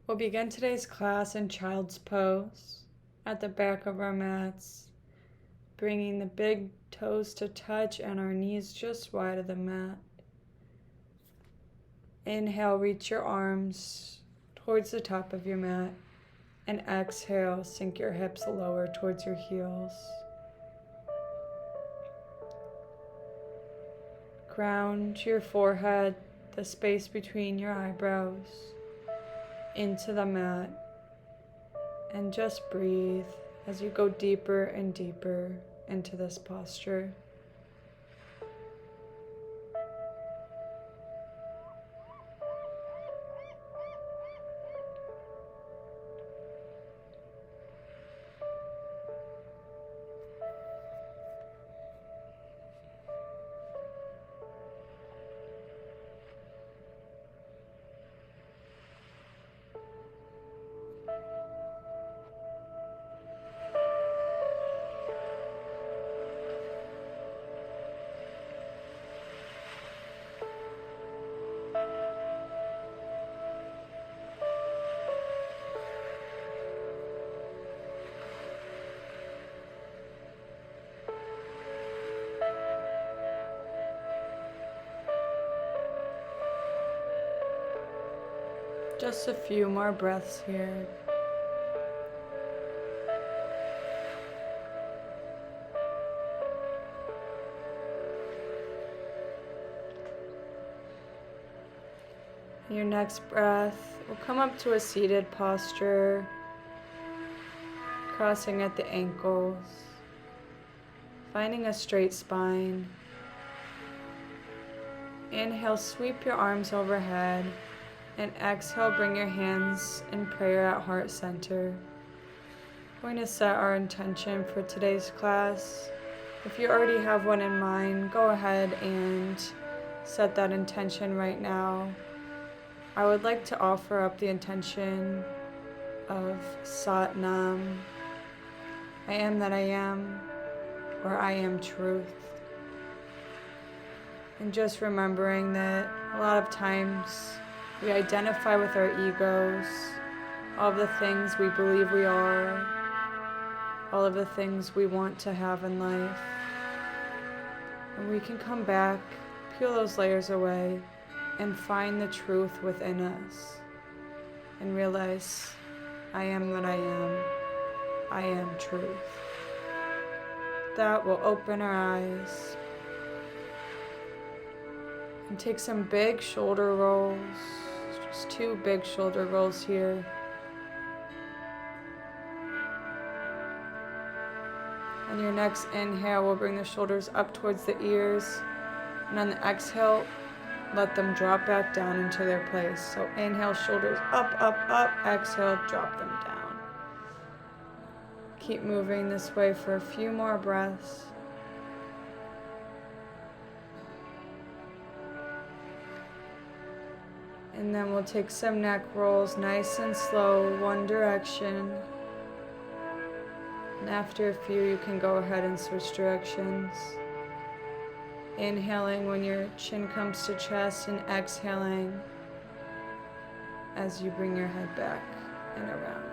We'll begin today's class in child's pose at the back of our mats, bringing the big toes to touch and our knees just wide of the mat. Inhale, reach your arms towards the top of your mat, and exhale, sink your hips lower towards your heels. Ground your forehead, the space between your eyebrows, into the mat, and just breathe as you go deeper and deeper into this posture. Just a few more breaths here. Your next breath will come up to a seated posture, crossing at the ankles, finding a straight spine. Inhale, sweep your arms overhead, and exhale, bring your hands in prayer at heart center. We're going to set our intention for today's class. If you already have one in mind, go ahead and set that intention right now. I would like to offer up the intention of Sat Nam, I am that I am, or I am truth. And just remembering that a lot of times we identify with our egos, all of the things we believe we are, all of the things we want to have in life. And we can come back, peel those layers away, and find the truth within us. And realize, I am that I am truth. That will open our eyes. And take some big shoulder rolls. Just 2 big shoulder rolls here. On your next inhale, we'll bring the shoulders up towards the ears. And on the exhale, let them drop back down into their place. So inhale, shoulders up, up, up. Exhale, drop them down. Keep moving this way for a few more breaths. And then we'll take some neck rolls, nice and slow, one direction. And after a few, you can go ahead and switch directions. Inhaling when your chin comes to chest, and exhaling as you bring your head back and around.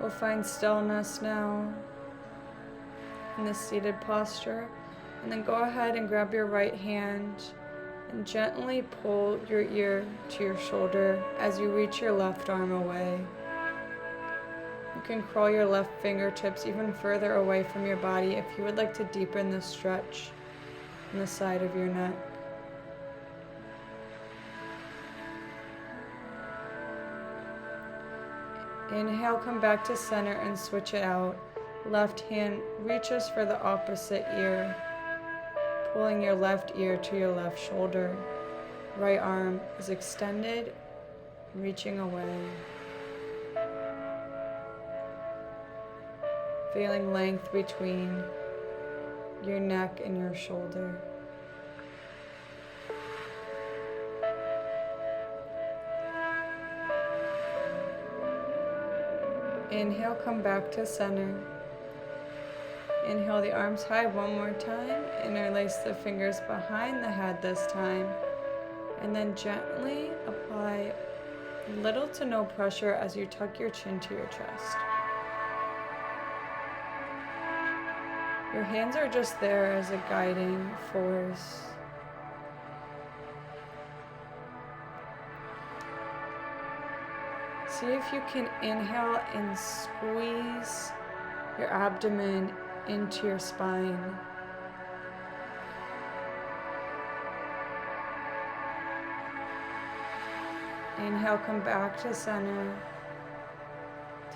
We'll find stillness now in this seated posture, and then go ahead and grab your right hand and gently pull your ear to your shoulder as you reach your left arm away. You can crawl your left fingertips even further away from your body if you would like to deepen the stretch on the side of your neck. Inhale, come back to center and switch it out. Left hand reaches for the opposite ear, pulling your left ear to your left shoulder. Right arm is extended, reaching away. Feeling length between your neck and your shoulder. Inhale, come back to center. Inhale the arms high one more time. Interlace the fingers behind the head this time. And then gently apply little to no pressure as you tuck your chin to your chest. Your hands are just there as a guiding force. See if you can inhale and squeeze your abdomen into your spine. Inhale, come back to center.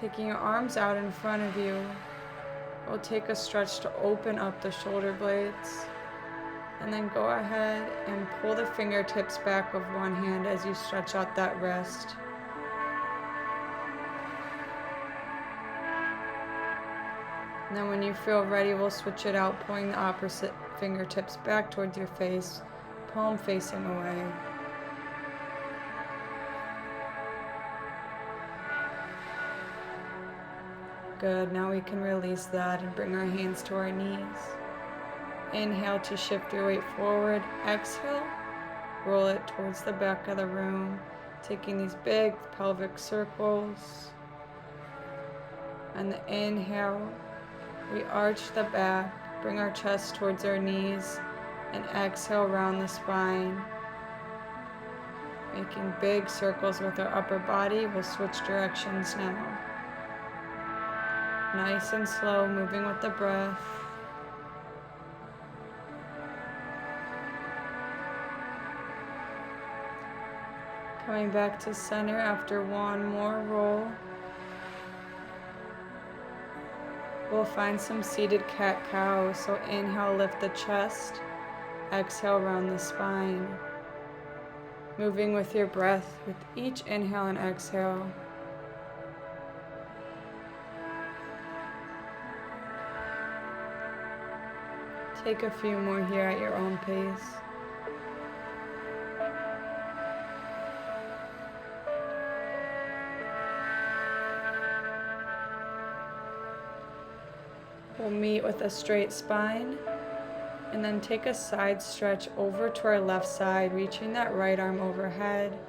Taking your arms out in front of you. We'll take a stretch to open up the shoulder blades. And then go ahead and pull the fingertips back with one hand as you stretch out that wrist. And then when you feel ready, we'll switch it out, pulling the opposite fingertips back towards your face, palm facing away. Good, now we can release that and bring our hands to our knees. Inhale to shift your weight forward. Exhale, roll it towards the back of the room, taking these big pelvic circles. And the inhale, we arch the back, bring our chest towards our knees, and exhale round the spine. Making big circles with our upper body. We'll switch directions now. Nice and slow, moving with the breath. Coming back to center after one more roll. We'll find some seated cat-cow. So inhale, lift the chest. Exhale, round the spine. Moving with your breath with each inhale and exhale. Take a few more here at your own pace. We'll meet with a straight spine, and then take a side stretch over to our left side, reaching that right arm overhead.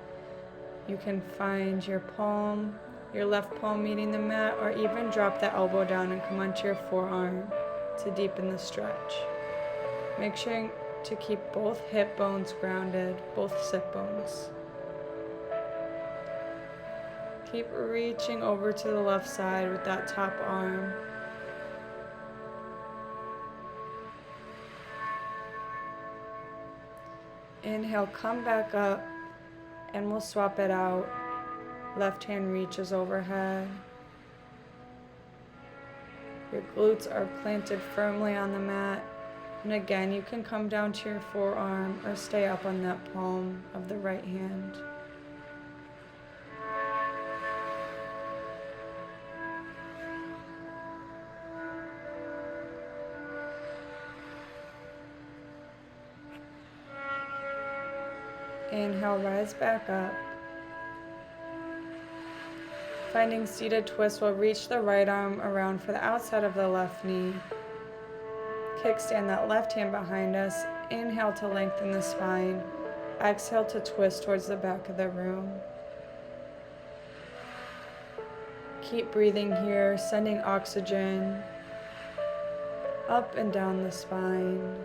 You can find your left palm meeting the mat, or even drop the elbow down and come onto your forearm to deepen the stretch. Make sure to keep both hip bones grounded, both sit bones. Keep reaching over to the left side with that top arm. Inhale, come back up, and we'll swap it out. Left hand reaches overhead. Your glutes are planted firmly on the mat. And again, you can come down to your forearm or stay up on that palm of the right hand. Inhale, rise back up. Finding seated twist, we'll reach the right arm around for the outside of the left knee. Kickstand that left hand behind us. Inhale to lengthen the spine. Exhale to twist towards the back of the room. Keep breathing here, sending oxygen up and down the spine.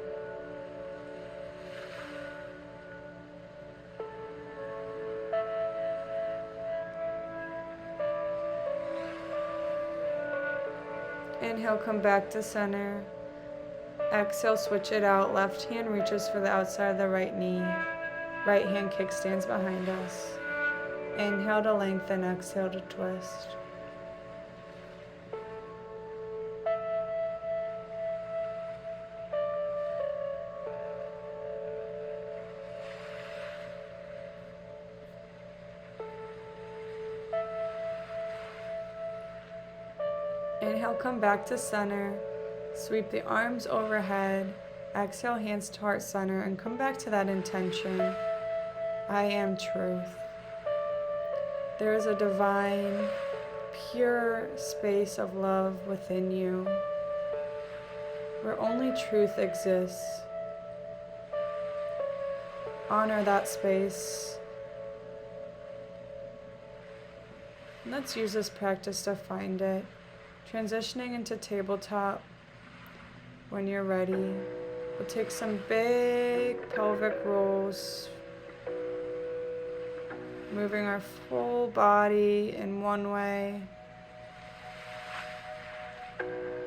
Inhale, come back to center. Exhale, switch it out. Left hand reaches for the outside of the right knee. Right hand kickstands behind us. Inhale to lengthen, exhale to twist. Inhale, come back to center. Sweep the arms overhead. Exhale, hands to heart center, and come back to that intention. I am truth. There is a divine, pure space of love within you, where only truth exists. Honor that space. Let's use this practice to find it. Transitioning into tabletop. When you're ready, we'll take some big pelvic rolls, moving our full body in one way,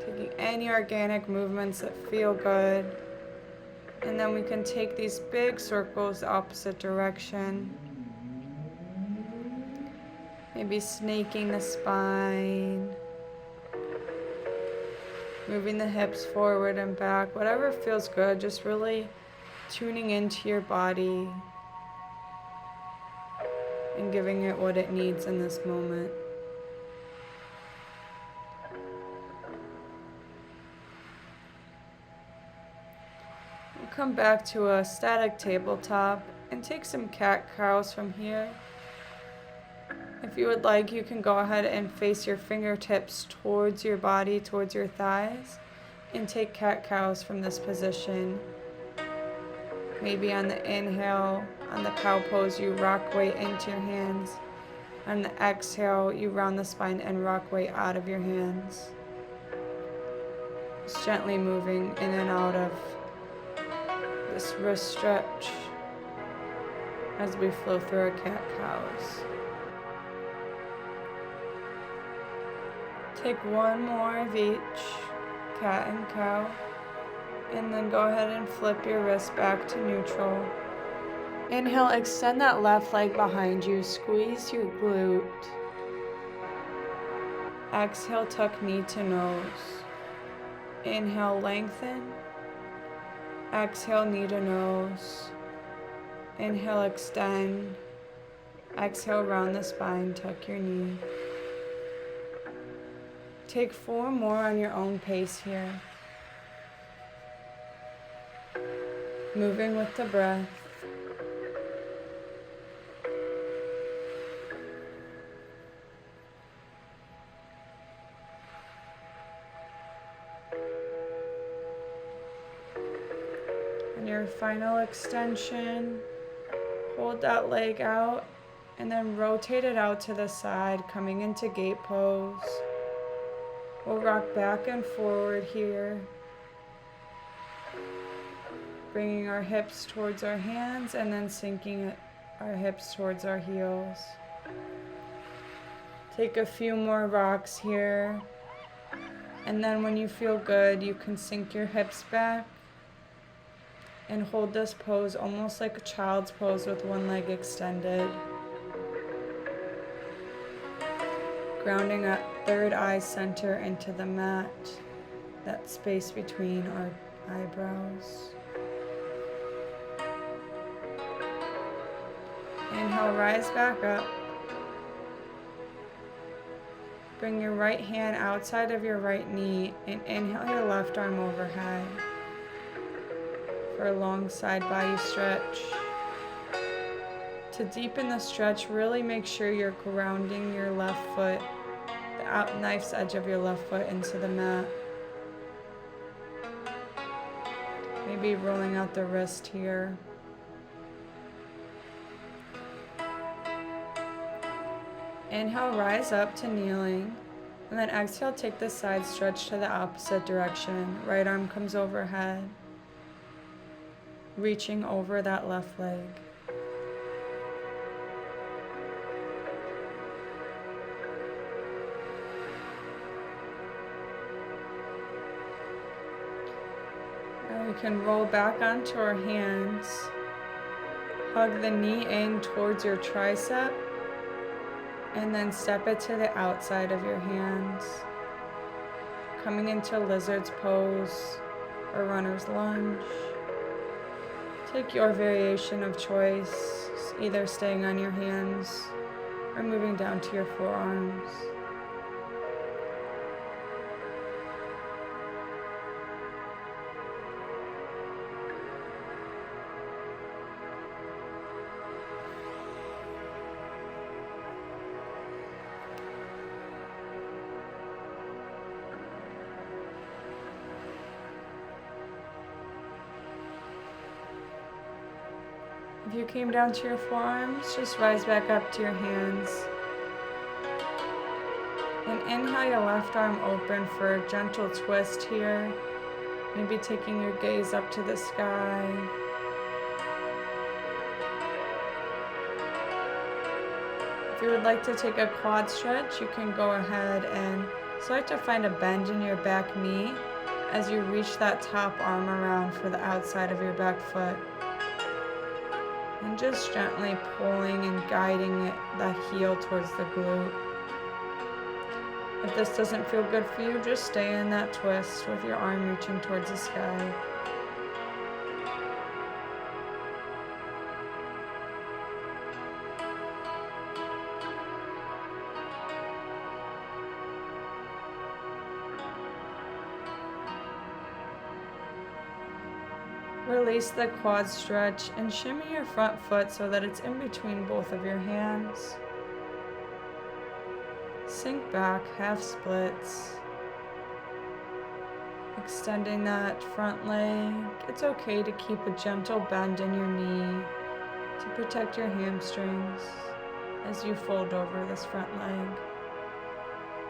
taking any organic movements that feel good, and then we can take these big circles the opposite direction, maybe snaking the spine, moving the hips forward and back, whatever feels good, just really tuning into your body and giving it what it needs in this moment. We'll come back to a static tabletop and take some cat-cows from here. If you would like, you can go ahead and face your fingertips towards your body, towards your thighs, and take cat-cows from this position. Maybe on the inhale, on the cow pose, you rock weight into your hands. On the exhale, you round the spine and rock weight out of your hands. Just gently moving in and out of this wrist stretch as we flow through our cat-cows. Take one more of each, cat and cow, and then go ahead and flip your wrist back to neutral. Inhale, extend that left leg behind you, squeeze your glute. Exhale, tuck knee to nose. Inhale, lengthen. Exhale, knee to nose. Inhale, extend. Exhale, round the spine, tuck your knee. Take 4 more on your own pace here. Moving with the breath. On your final extension, hold that leg out and then rotate it out to the side, coming into gate pose. We'll rock back and forward here, bringing our hips towards our hands and then sinking our hips towards our heels. Take a few more rocks here, and then when you feel good, you can sink your hips back and hold this pose almost like a child's pose with one leg extended. Grounding at third eye center into the mat, that space between our eyebrows. Inhale, rise back up. Bring your right hand outside of your right knee and inhale your left arm overhead for a long side body stretch. To deepen the stretch, really make sure you're grounding your left foot, the knife's edge of your left foot into the mat. Maybe rolling out the wrist here. Inhale, rise up to kneeling, and then exhale, take the side stretch to the opposite direction. Right arm comes overhead, reaching over that left leg. We can roll back onto our hands. Hug the knee in towards your tricep and then step it to the outside of your hands. Coming into lizard's pose or runner's lunge. Take your variation of choice, either staying on your hands or moving down to your forearms. If you came down to your forearms, just rise back up to your hands. And inhale your left arm open for a gentle twist here. Maybe taking your gaze up to the sky. If you would like to take a quad stretch, you can go ahead and start to find a bend in your back knee as you reach that top arm around for the outside of your back foot. And just gently pulling and guiding the heel towards the glute. If this doesn't feel good for you, just stay in that twist with your arm reaching towards the sky. Release the quad stretch and shimmy your front foot so that it's in between both of your hands. Sink back, half splits. Extending that front leg. It's okay to keep a gentle bend in your knee to protect your hamstrings as you fold over this front leg.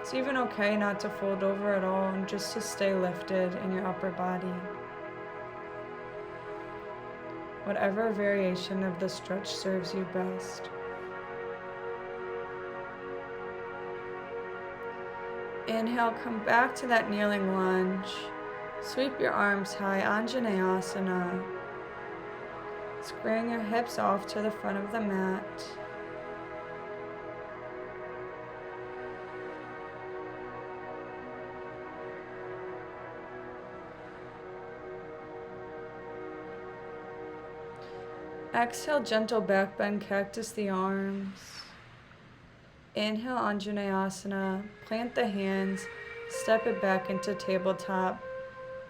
It's even okay not to fold over at all and just to stay lifted in your upper body. Whatever variation of the stretch serves you best. Inhale, come back to that kneeling lunge. Sweep your arms high, Anjaneyasana. Squaring your hips off to the front of the mat. Exhale, gentle back bend, cactus the arms. Inhale, Anjaneyasana. Plant the hands, step it back into tabletop,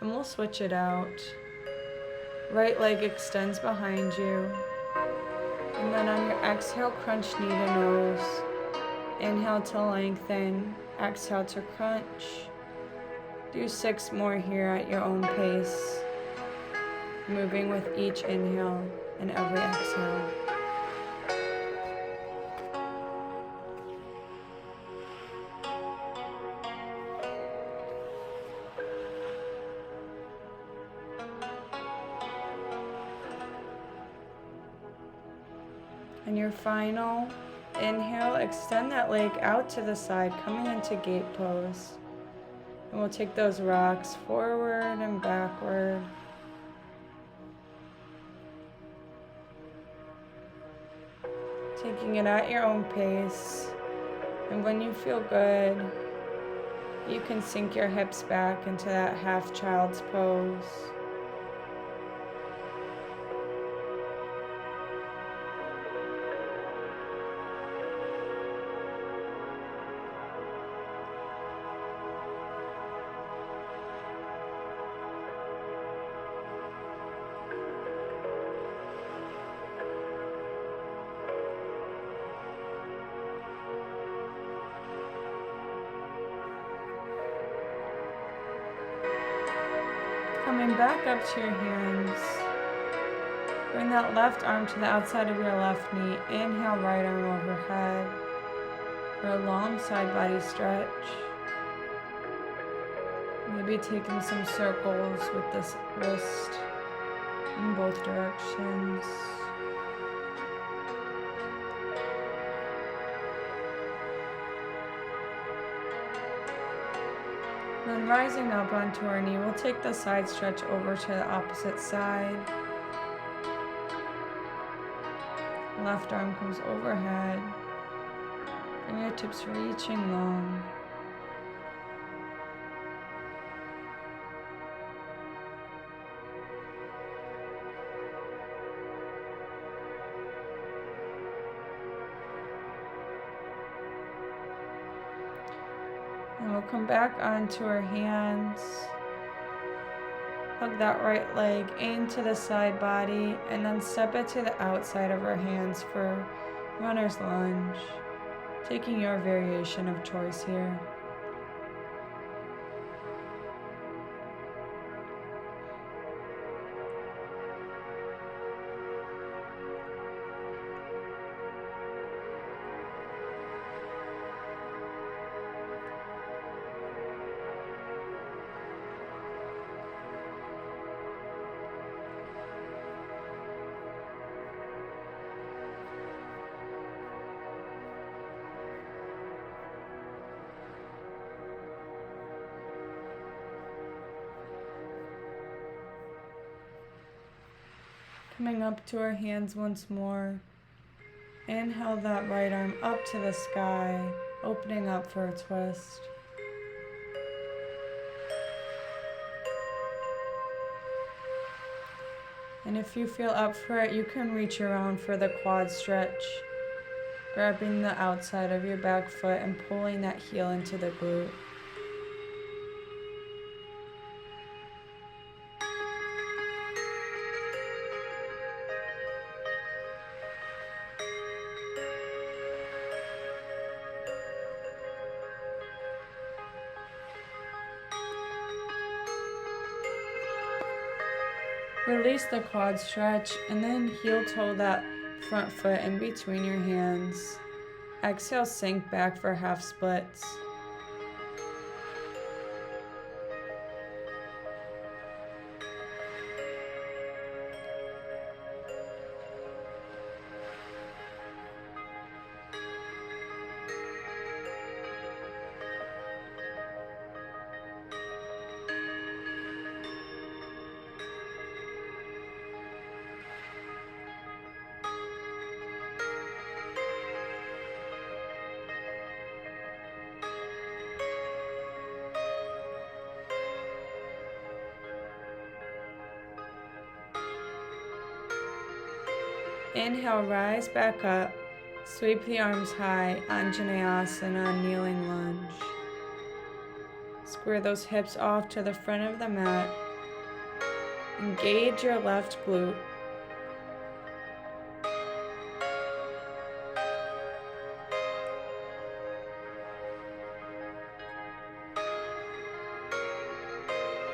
and we'll switch it out. Right leg extends behind you. And then on your exhale, crunch knee to nose. Inhale to lengthen, exhale to crunch. Do 6 more here at your own pace, moving with each inhale and every exhale. And your final inhale, extend that leg out to the side, coming into gate pose. And we'll take those rocks forward and backward. Taking it at your own pace. And when you feel good, you can sink your hips back into that half child's pose. Coming back up to your hands, bring that left arm to the outside of your left knee. Inhale, right arm overhead for a long side body stretch. Maybe taking some circles with this wrist in both directions. Then rising up onto our knee, we'll take the side stretch over to the opposite side. Left arm comes overhead, fingertips reaching long. And we'll come back onto our hands. Hug that right leg into the side body and then step it to the outside of our hands for runner's lunge. Taking your variation of choice here. Coming up to our hands once more. Inhale that right arm up to the sky, opening up for a twist. And if you feel up for it, you can reach around for the quad stretch, grabbing the outside of your back foot and pulling that heel into the glute. Release the quad stretch and then heel toe that front foot in between your hands. Exhale, sink back for half splits. Inhale, rise back up. Sweep the arms high, Anjaneyasana, kneeling lunge. Square those hips off to the front of the mat. Engage your left glute.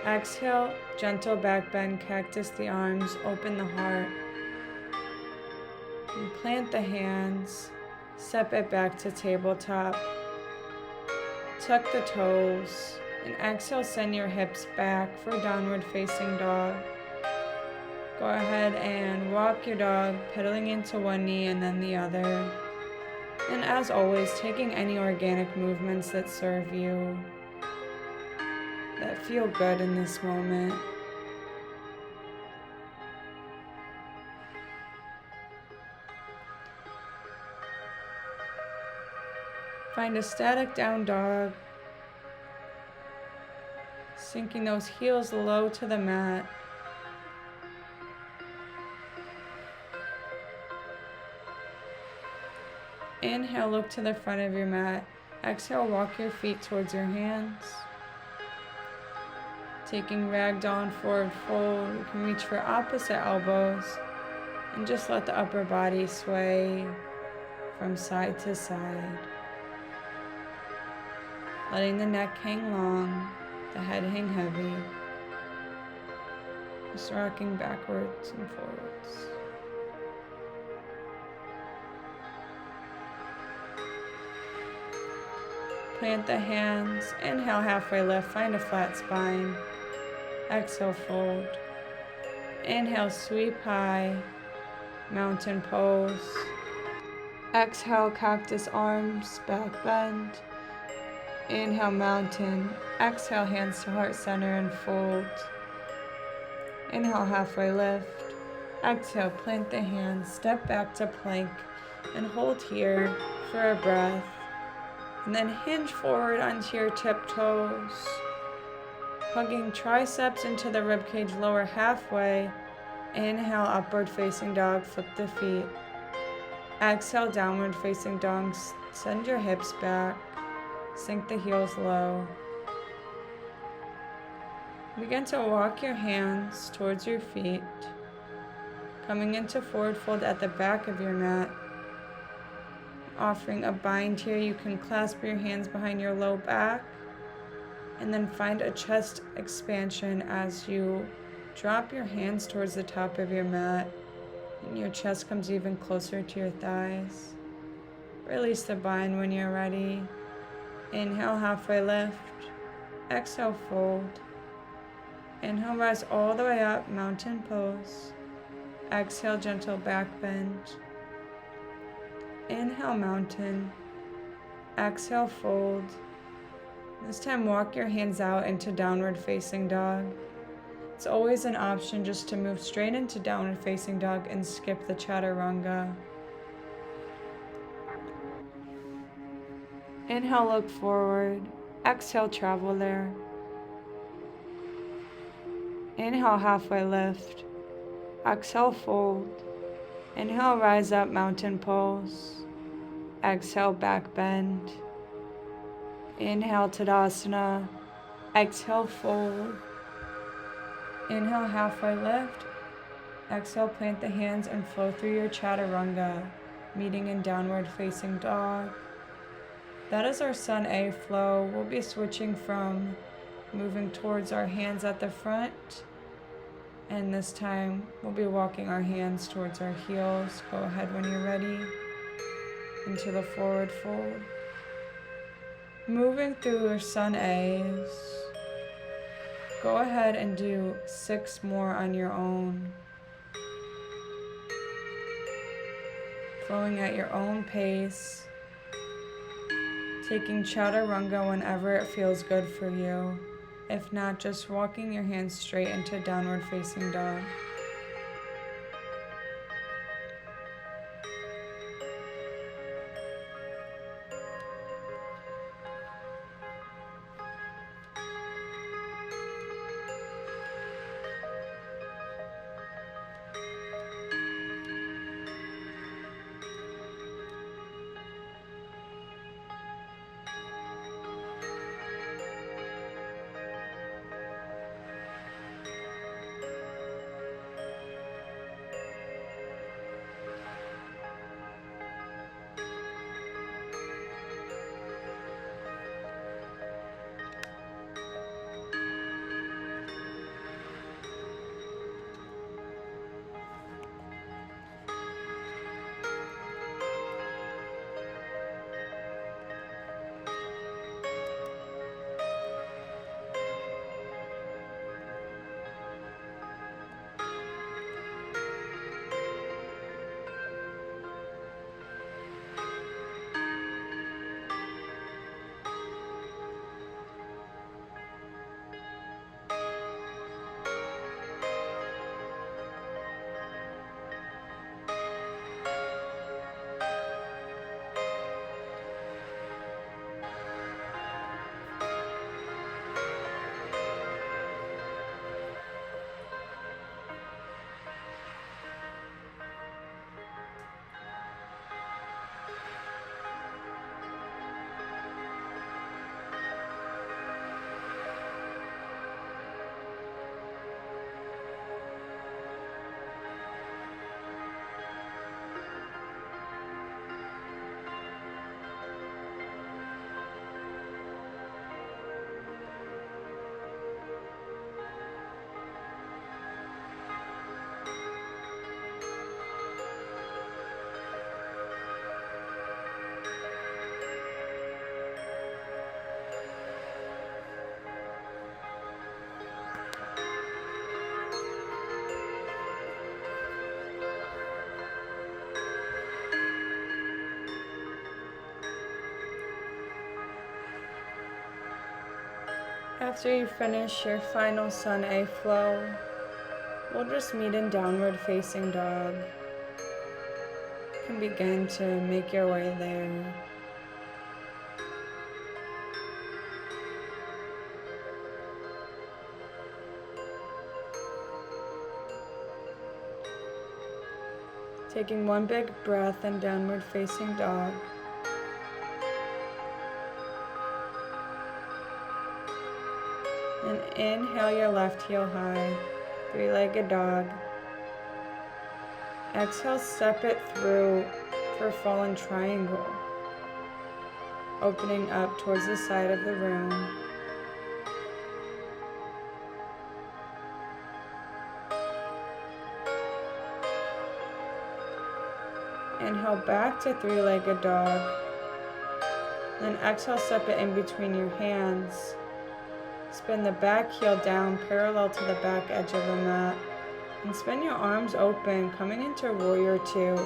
Exhale, gentle back bend, cactus the arms, open the heart. And plant the hands, step it back to tabletop. Tuck the toes, and exhale, send your hips back for downward facing dog. Go ahead and walk your dog, pedaling into one knee and then the other. And as always, taking any organic movements that serve you, that feel good in this moment. Find a static down dog, sinking those heels low to the mat. Inhale, look to the front of your mat. Exhale, walk your feet towards your hands. Taking ragdoll and forward fold, you can reach for opposite elbows and just let the upper body sway from side to side. Letting the neck hang long, the head hang heavy. Just rocking backwards and forwards. Plant the hands, inhale, halfway lift, find a flat spine. Exhale, fold. Inhale, sweep high, mountain pose. Exhale, cactus arms, back bend. Inhale, mountain. Exhale, hands to heart center and fold. Inhale, halfway lift. Exhale, plant the hands, step back to plank, and hold here for a breath. And then hinge forward onto your tiptoes, hugging triceps into the ribcage lower halfway. Inhale, upward facing dog, flip the feet. Exhale, downward facing dog, send your hips back. Sink the heels low. Begin to walk your hands towards your feet, coming into forward fold at the back of your mat. Offering a bind here, you can clasp your hands behind your low back and then find a chest expansion as you drop your hands towards the top of your mat and your chest comes even closer to your thighs. Release the bind when you're ready. Inhale, halfway lift. Exhale, fold. Inhale, rise all the way up, mountain pose. Exhale, gentle back bend. Inhale, mountain. Exhale, fold. This time, walk your hands out into downward facing dog. It's always an option just to move straight into downward facing dog and skip the chaturanga. Inhale, look forward. Exhale, travel there. Inhale, halfway lift. Exhale, fold. Inhale, rise up, mountain pose. Exhale, back bend. Inhale, Tadasana. Exhale, fold. Inhale, halfway lift. Exhale, plant the hands and flow through your chaturanga, meeting in downward facing dog. That is our Sun A flow. We'll be switching from moving towards our hands at the front, and this time we'll be walking our hands towards our heels. Go ahead when you're ready into the forward fold. Moving through your Sun A's. Go ahead and do 6 more on your own. Flowing at your own pace. Taking chaturanga whenever it feels good for you. If not, just walking your hands straight into downward facing dog. After you finish your final Sun A flow, we'll just meet in downward facing dog. You can begin to make your way there. Taking one big breath in downward facing dog. And inhale your left heel high, 3-legged dog. Exhale, step it through for fallen triangle, opening up towards the side of the room. Inhale back to 3-legged dog. Then exhale, step it in between your hands. Spin the back heel down parallel to the back edge of the mat. And spin your arms open, coming into Warrior Two.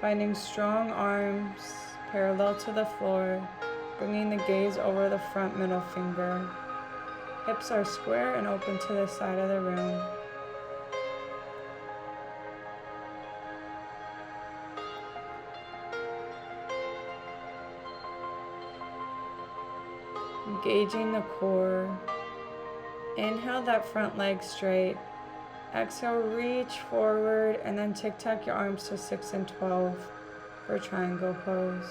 Finding strong arms parallel to the floor, bringing the gaze over the front middle finger. Hips are square and open to the side of the room. Engaging the core. Inhale that front leg straight. Exhale, reach forward and then tic-tac your arms to 6 and 12 for triangle pose.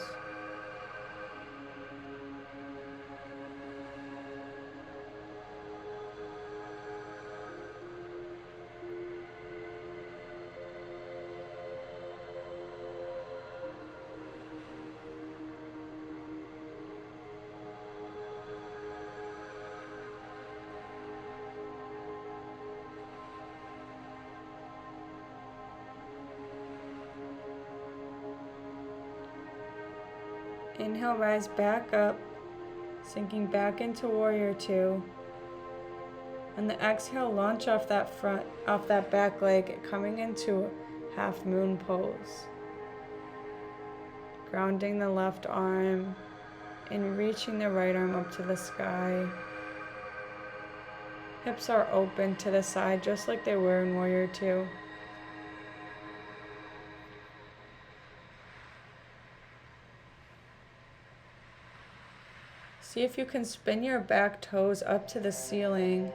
Inhale, rise back up, sinking back into warrior two. And the exhale, launch off that back leg, coming into half moon pose. Grounding the left arm and reaching the right arm up to the sky. Hips are open to the side just like they were in warrior two. See if you can spin your back toes up to the ceiling.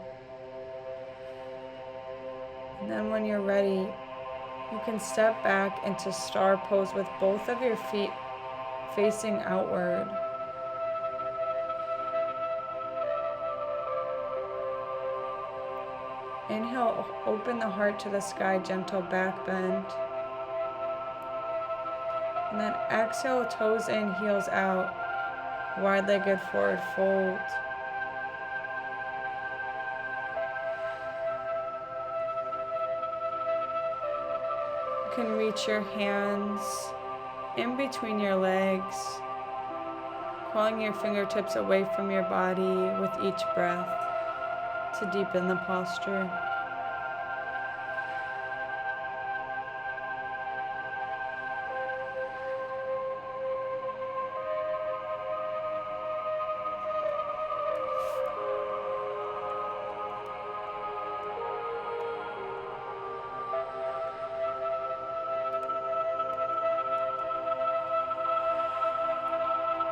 And then when you're ready, you can step back into star pose with both of your feet facing outward. Inhale, open the heart to the sky, gentle back bend. And then exhale, toes in, heels out. Wide-legged forward fold. You can reach your hands in between your legs, clawing your fingertips away from your body with each breath to deepen the posture.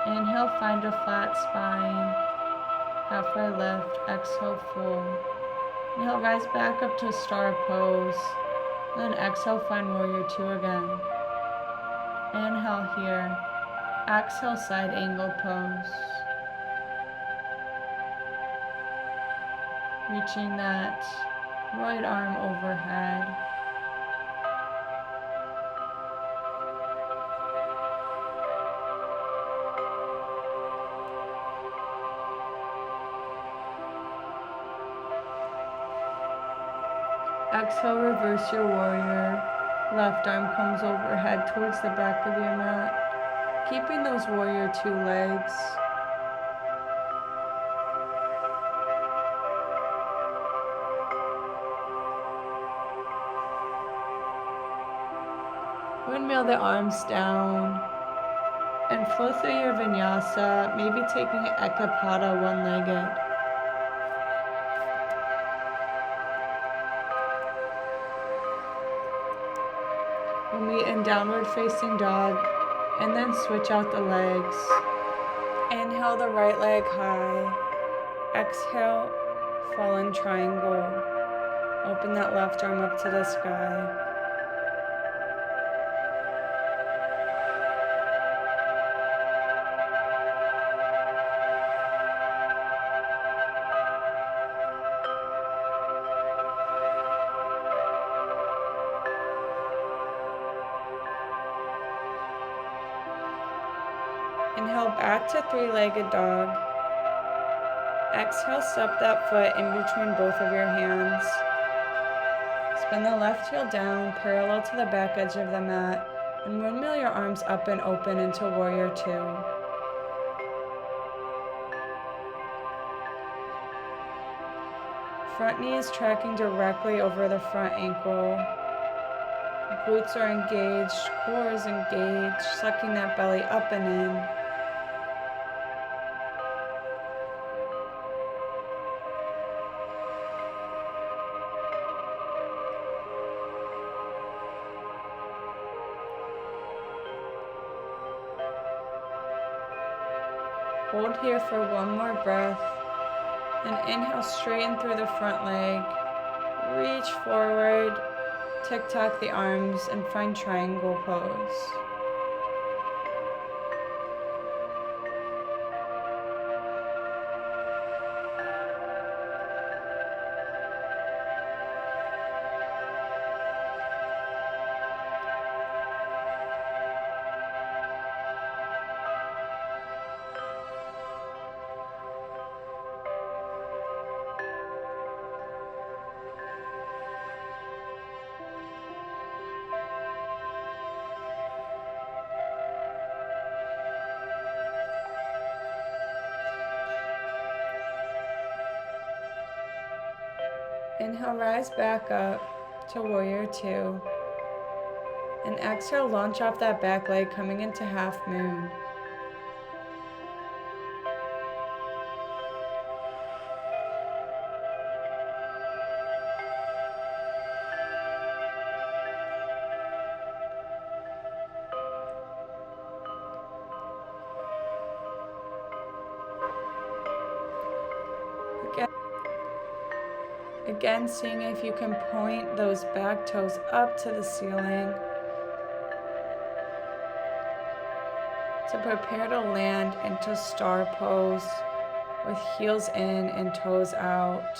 Inhale, find a flat spine, halfway lift, exhale, full. Inhale, rise back up to star pose, then exhale, find warrior two again. Inhale here, exhale, side angle pose. Reaching that right arm overhead. Exhale, reverse your warrior. Left arm comes overhead towards the back of your mat. Keeping those warrior two legs. Windmill the arms down. And flow through your vinyasa, maybe taking an ekapada one-legged. Meet in downward facing dog, and then switch out the legs. Inhale the right leg high. Exhale, fallen triangle. Open that left arm up to the sky. Inhale back to three-legged dog. Exhale, step that foot in between both of your hands. Spin the left heel down, parallel to the back edge of the mat, and windmill your arms up and open into warrior two. Front knee is tracking directly over the front ankle. Glutes are engaged, core is engaged, sucking that belly up and in. Hold here for one more breath. And inhale, straighten through the front leg. Reach forward, tic-tac the arms, and find triangle pose. Inhale, rise back up to warrior two. And exhale, launch off that back leg, coming into half moon. Again, seeing if you can point those back toes up to the ceiling to prepare to land into star pose with heels in and toes out.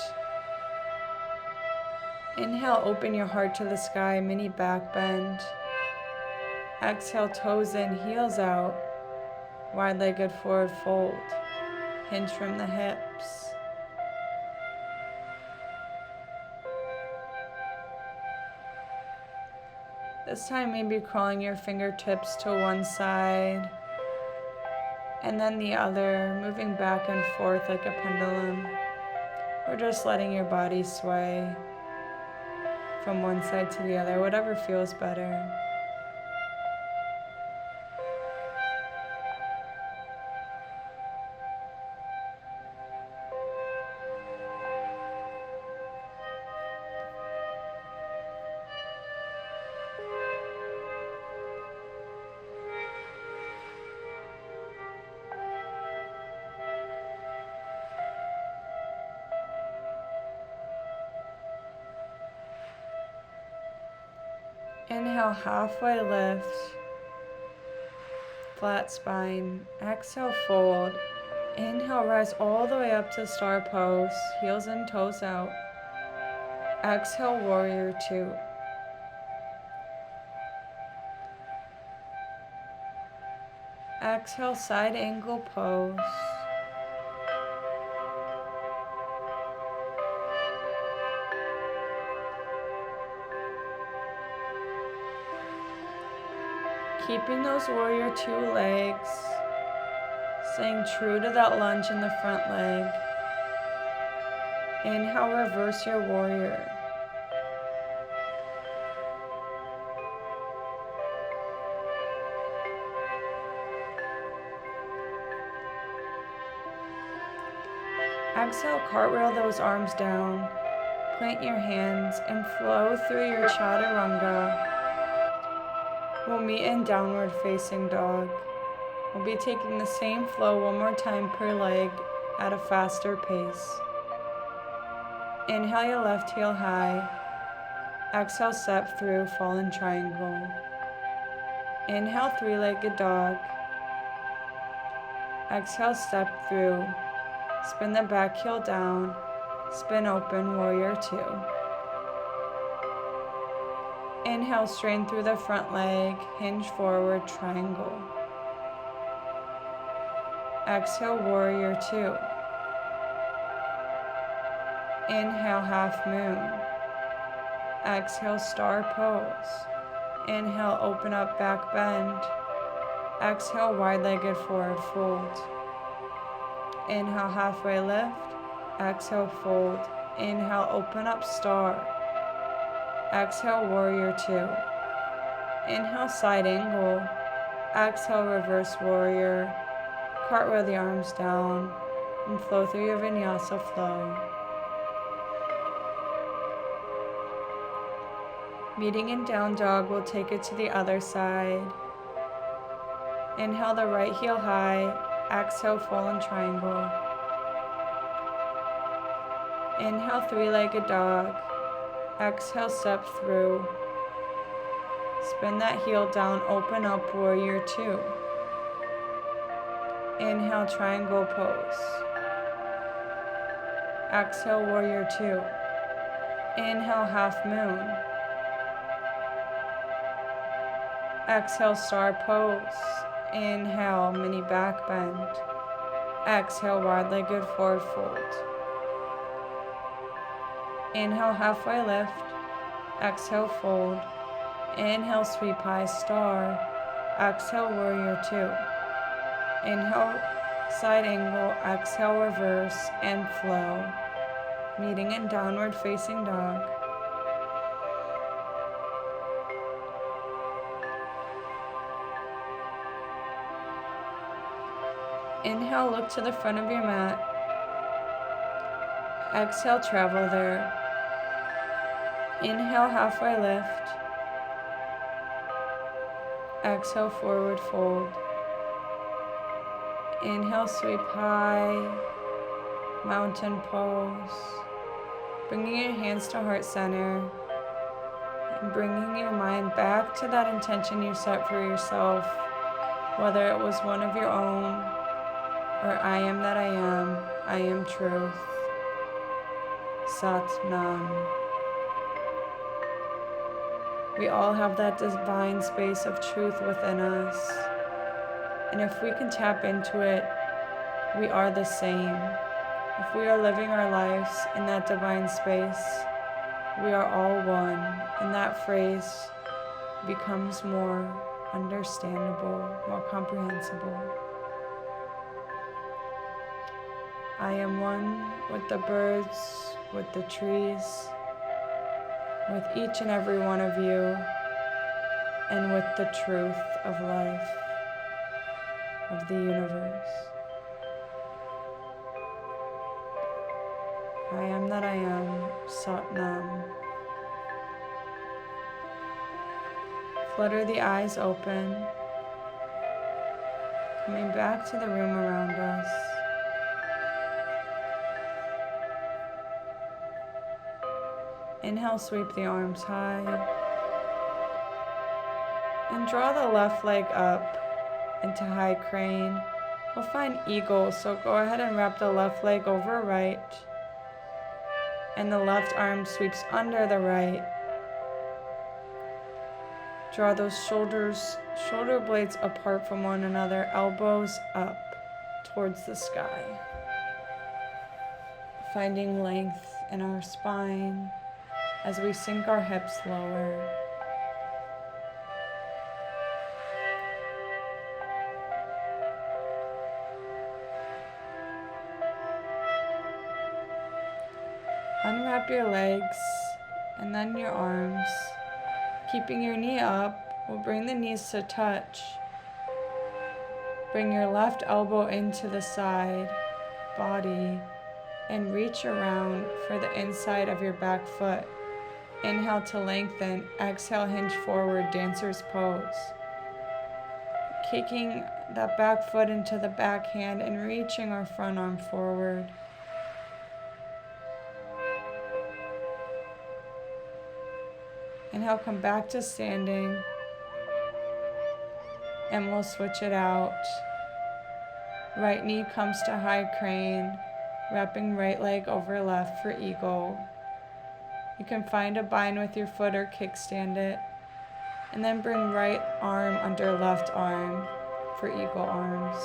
Inhale, open your heart to the sky, mini back bend. Exhale, toes in, heels out, wide-legged forward fold. Hinge from the hips. This time, maybe crawling your fingertips to one side and then the other, moving back and forth like a pendulum, or just letting your body sway from one side to the other, whatever feels better. Inhale, halfway lift, flat spine. Exhale, fold. Inhale, rise all the way up to star pose, heels and toes out. Exhale, warrior two. Exhale, side angle pose. Keeping those warrior two legs, staying true to that lunge in the front leg. Inhale, reverse your warrior. Exhale, cartwheel those arms down. Plant your hands and flow through your chaturanga. We'll meet in downward facing dog. We'll be taking the same flow one more time per leg at a faster pace. Inhale your left heel high. Exhale, step through fallen triangle. Inhale, three-legged dog. Exhale, step through. Spin the back heel down. Spin open, warrior two. Inhale, strain through the front leg, hinge forward, triangle. Exhale, warrior two. Inhale, half moon. Exhale, star pose. Inhale, open up, back bend. Exhale, wide-legged forward fold. Inhale, halfway lift. Exhale, fold. Inhale, open up, star. Exhale, warrior two. Inhale, side angle. Exhale, reverse warrior. Cartwheel the arms down and flow through your vinyasa flow. Meeting in down dog, we'll take it to the other side. Inhale the right heel high. Exhale, fallen triangle. Inhale, three-legged dog. Exhale, step through. Spin that heel down, open up, warrior two. Inhale, triangle pose. Exhale, warrior two. Inhale, half moon. Exhale, star pose. Inhale, mini back bend. Exhale, wide-legged forward fold. Inhale, halfway lift. Exhale, fold. Inhale, sweep high star. Exhale, warrior two. Inhale, side angle. Exhale, reverse and flow. Meeting in downward facing dog. Inhale, look to the front of your mat. Exhale, travel there. Inhale, halfway lift. Exhale, forward fold. Inhale, sweep high, mountain pose. Bringing your hands to heart center. And bringing your mind back to that intention you set for yourself. Whether it was one of your own, or I am that I am truth. Sat Nam. We all have that divine space of truth within us. And if we can tap into it, we are the same. If we are living our lives in that divine space, we are all one. And that phrase becomes more understandable, more comprehensible. I am one with the birds, with the trees, with each and every one of you, and with the truth of life, of the universe. I am that I am, Sat Nam. Flutter the eyes open, coming back to the room around us. Inhale, sweep the arms high. And draw the left leg up into high crane. We'll find eagle, so go ahead and wrap the left leg over right. And the left arm sweeps under the right. Draw those shoulder blades apart from one another, elbows up towards the sky. Finding length in our spine as we sink our hips lower. Unwrap your legs and then your arms. Keeping your knee up, we'll bring the knees to touch. Bring your left elbow into the side, body, and reach around for the inside of your back foot. Inhale to lengthen, exhale, hinge forward, dancer's pose. Kicking that back foot into the back hand and reaching our front arm forward. Inhale, come back to standing. And we'll switch it out. Right knee comes to high crane, wrapping right leg over left for eagle. You can find a bind with your foot or kickstand it. And then bring right arm under left arm for eagle arms.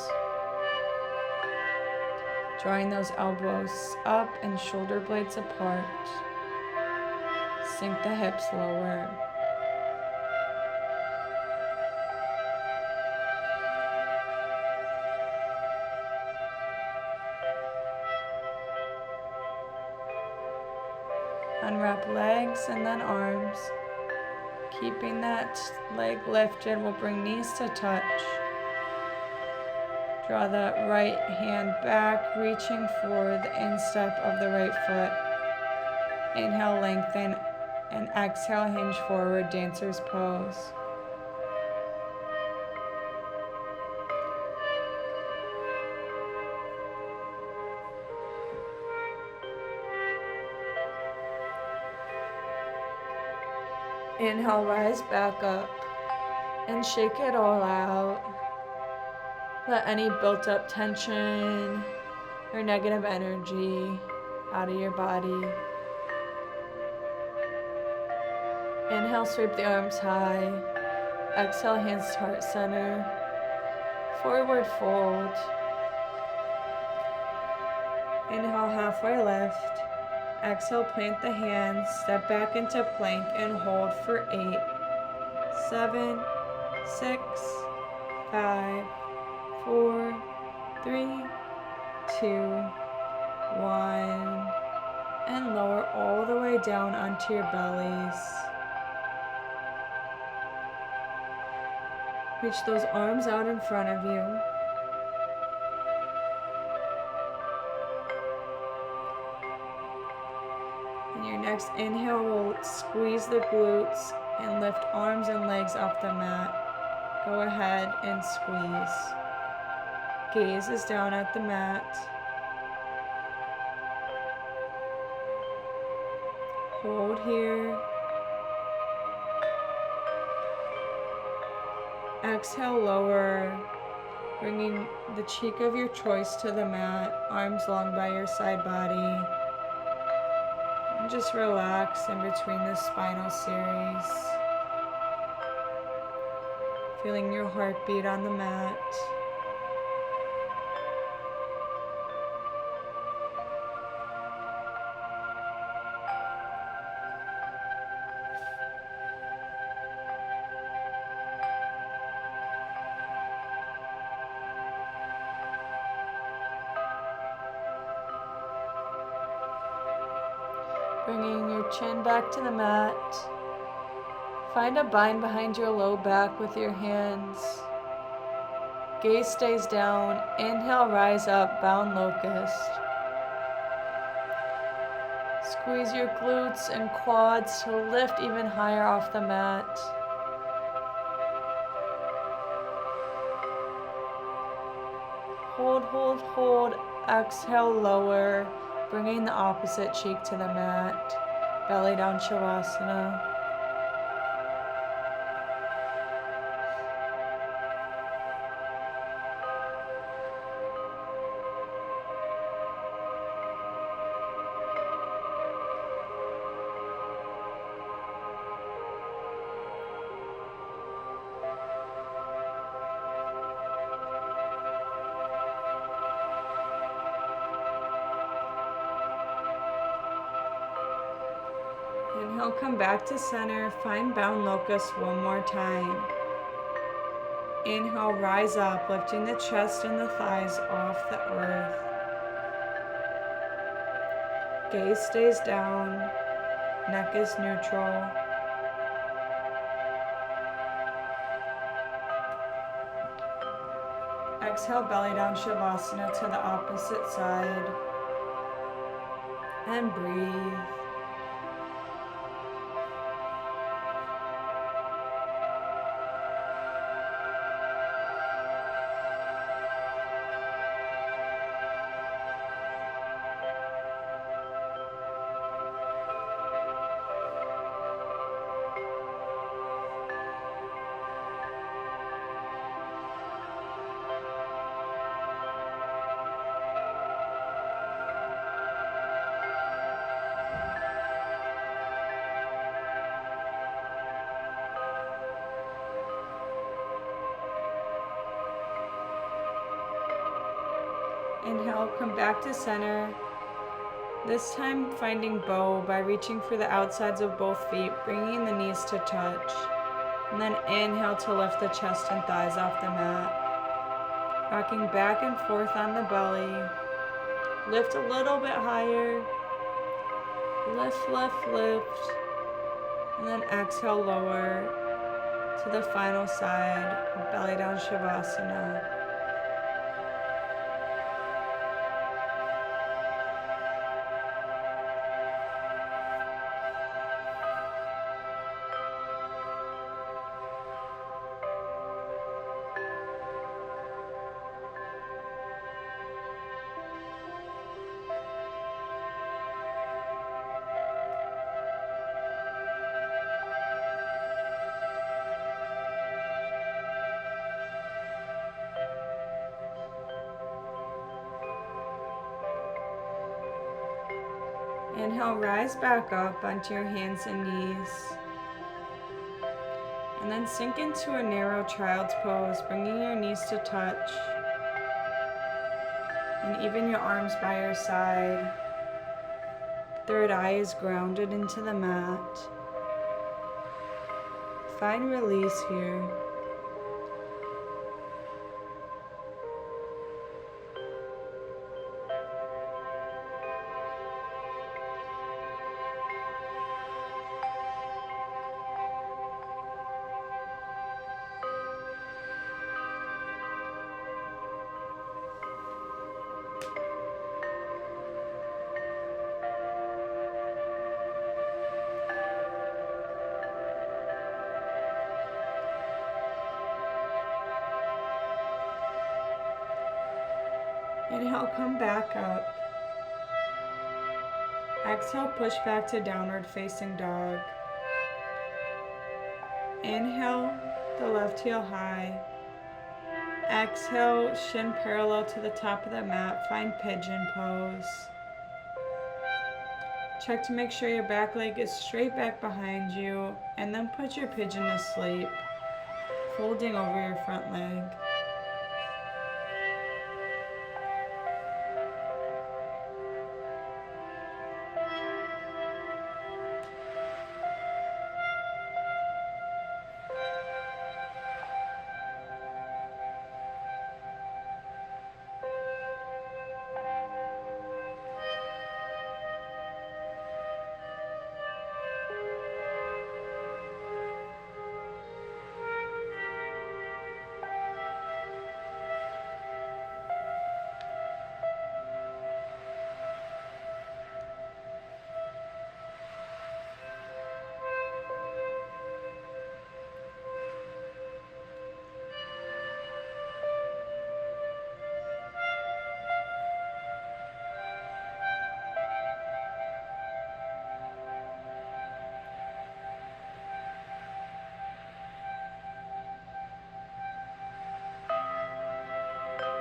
Drawing those elbows up and shoulder blades apart. Sink the hips lower. Unwrap legs and then arms. Keeping that leg lifted, we'll bring knees to touch. Draw the right hand back, reaching for the instep of the right foot. Inhale, lengthen, and exhale, hinge forward, dancer's pose. Inhale, rise back up and shake it all out. Let any built up tension or negative energy out of your body. Inhale, sweep the arms high. Exhale, hands to heart center. Forward fold. Inhale, halfway lift. Exhale, plant the hands, step back into plank and hold for 8, 7, 6, 5, 4, 3, 2, 1. And lower all the way down onto your bellies. Reach those arms out in front of you. And your next inhale will squeeze the glutes and lift arms and legs off the mat. Go ahead and squeeze. Gaze is down at the mat. Hold here. Exhale, lower, bringing the cheek of your choice to the mat, arms long by your side body. And just relax in between the spinal series. Feeling your heartbeat on the mat. Bringing your chin back to the mat. Find a bind behind your low back with your hands. Gaze stays down. Inhale, rise up, bound locust. Squeeze your glutes and quads to lift even higher off the mat. Hold, hold, hold. Exhale, lower, bringing the opposite cheek to the mat. Belly down, savasana. Inhale, come back to center. Find bound locust one more time. Inhale, rise up, lifting the chest and the thighs off the earth. Gaze stays down. Neck is neutral. Exhale, belly down, savasana to the opposite side. And breathe. Inhale, come back to center. This time finding bow by reaching for the outsides of both feet, bringing the knees to touch. And then inhale to lift the chest and thighs off the mat. Rocking back and forth on the belly. Lift a little bit higher. Lift, lift, lift. And then exhale, lower to the final side of belly down savasana. Inhale, rise back up onto your hands and knees. And then sink into a narrow child's pose, bringing your knees to touch. And even your arms by your side. Third eye is grounded into the mat. Find release here. Inhale, come back up. Exhale, push back to downward facing dog. Inhale, the left heel high. Exhale, shin parallel to the top of the mat. Find pigeon pose. Check to make sure your back leg is straight back behind you, and then put your pigeon to sleep, folding over your front leg.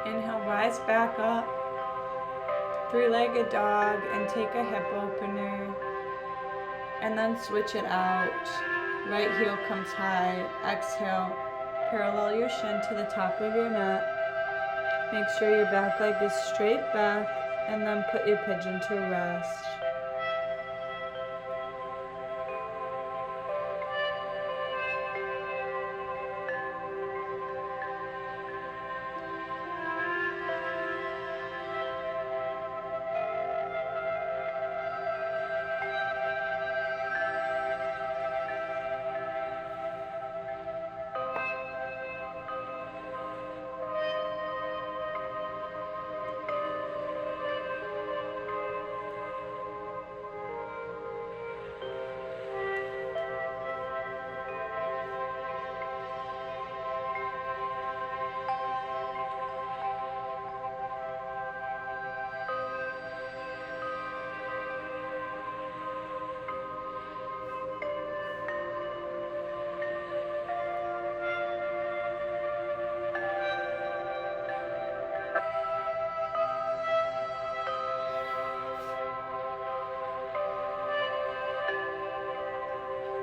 Inhale, rise back up, three-legged dog, and take a hip opener, and then switch it out. Right heel comes high. Exhale, parallel your shin to the top of your mat. Make sure your back leg is straight back, and then put your pigeon to rest.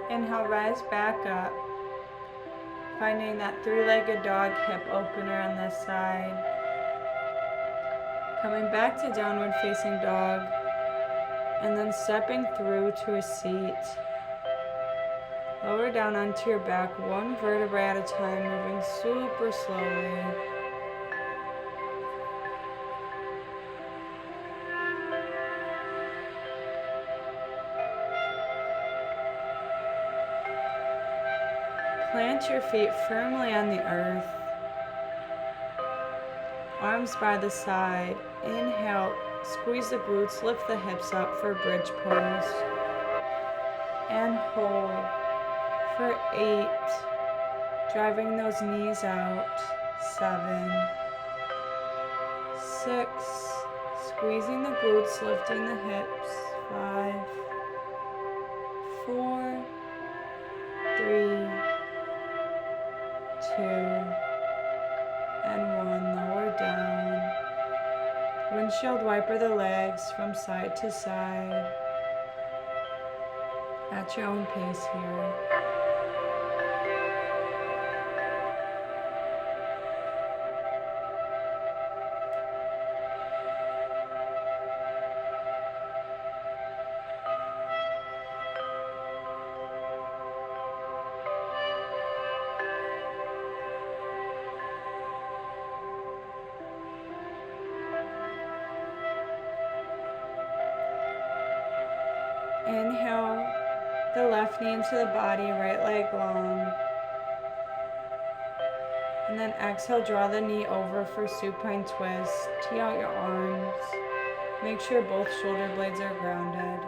Inhale, rise back up, finding that three-legged dog hip opener on this side. Coming back to downward facing dog, and then stepping through to a seat. Lower down onto your back, one vertebrae at a time, moving super slowly. Plant your feet firmly on the earth. Arms by the side. Inhale, squeeze the glutes, lift the hips up for bridge pose. And hold for 8. Driving those knees out. 7. 6. Squeezing the glutes, lifting the hips. 5. 4. 3. 2, and 1. Lower down. Windshield wiper the legs from side to side. at your own pace here. Inhale the left knee into the body, right leg long. And then exhale, draw the knee over for supine twist. Tee out your arms. Make sure both shoulder blades are grounded.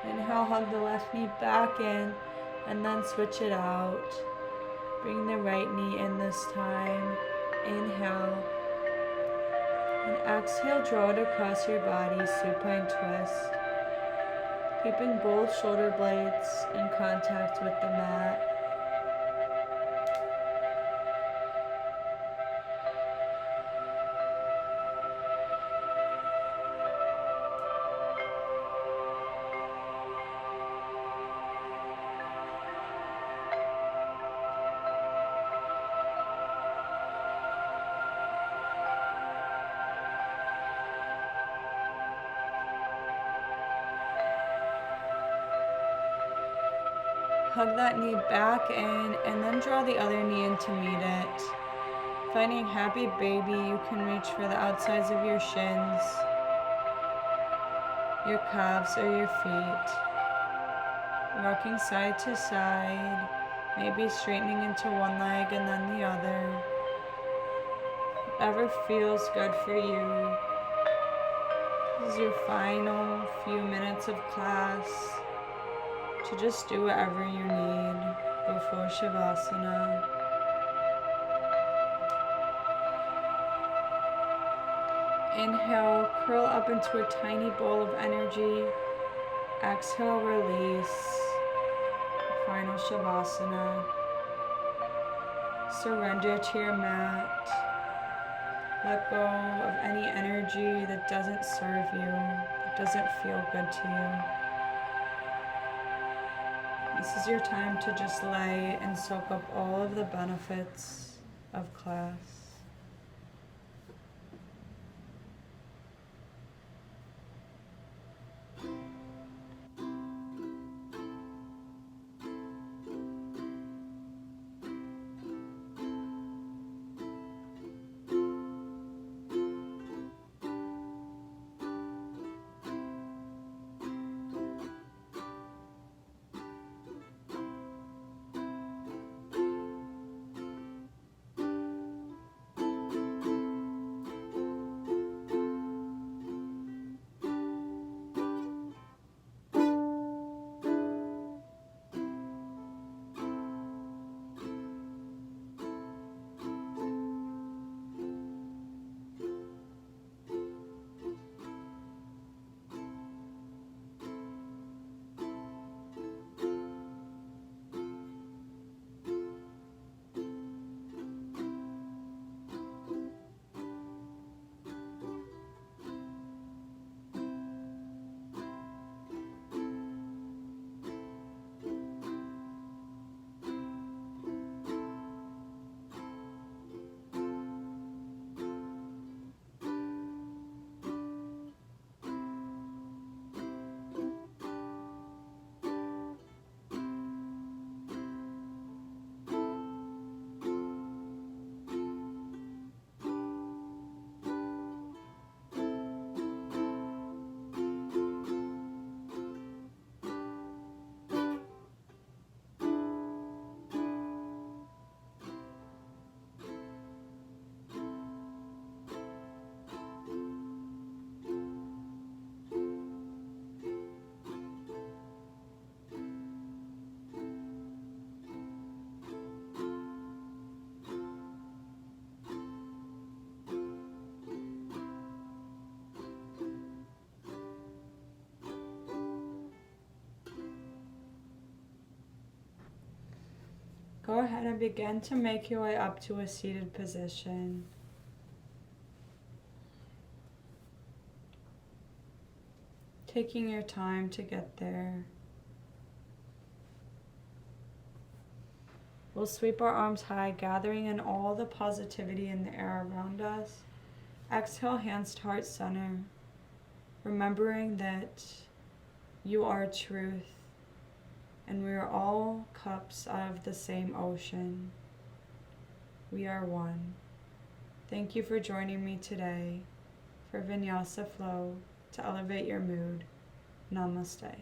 Inhale, hug the left knee back in, and then switch it out. Bring the right knee in this time. Inhale. And exhale, draw it across your body, supine twist. Keeping both shoulder blades in contact with the mat. Hug that knee back in and then draw the other knee in to meet it. Finding happy baby, you can reach for the outsides of your shins, your calves, or your feet. Rocking side to side, maybe straightening into one leg and then the other. Whatever feels good for you. This is your final few minutes of class. To just do whatever you need before Shavasana. Inhale, curl up into a tiny ball of energy. Exhale, release. Final Shavasana. Surrender to your mat. Let go of any energy that doesn't serve you, that doesn't feel good to you. This is your time to just lay and soak up all of the benefits of class. go ahead and begin to make your way up to a seated position. Taking your time to get there. We'll sweep our arms high, gathering in all the positivity in the air around us. Exhale, hands to heart center, remembering that you are truth and we are all cups out of the same ocean. We are one. Thank you for joining me today for Vinyasa Flow to elevate your mood. Namaste.